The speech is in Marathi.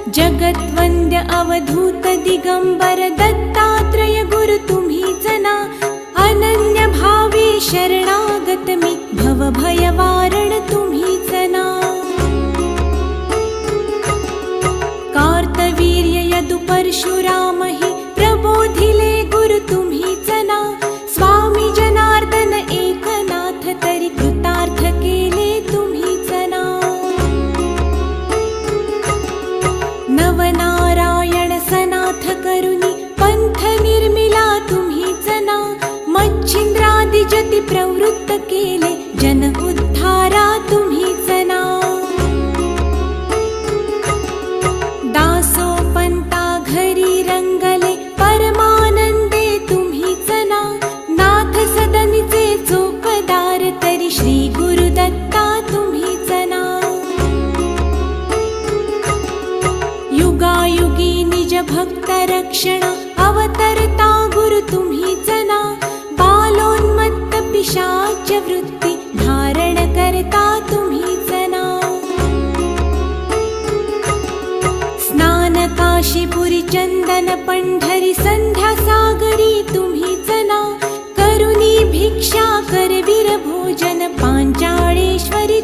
जगद्वन्द्य अवधूत दिगंबर दत्तात्रय गुरु तुम्हीच ना. अनन्य भावे शरणागत मी भव भय वारण तुम्हीच ना. कार्तवीर्य यदु परशुराम हि प्रबोधिले गुरु तुम्हीच ना. स्वामी जनार्दन एकनाथ तरी कृतार्थ केले तुम्हीच ना. नवनारायण सनाथ करुणी पंथ निर्मिला तुम्हीच ना. मच्छिंद्रादि जति प्रवृत्त केले जन उद्धारा तुम्हीच ना. दासोपंता घरी रंगले परमानंदे तुम्हीच ना. नाथ सदनीचे चोपदार तरी श्री गुरुदत्ता तुम्हीच ना. युगायुगी निज भक्त रक्षण अवतरता गुरु तुम्हीच ना. बालोन्मत्त पिशाच वृत्ती धारण करता तुम्हीच ना. स्नान काशीपुरी चंदन पंढरी संध्या सागरी तुम्हीच ना. करुणी भिक्षा करवीर भोजन पांचाळेश्वरी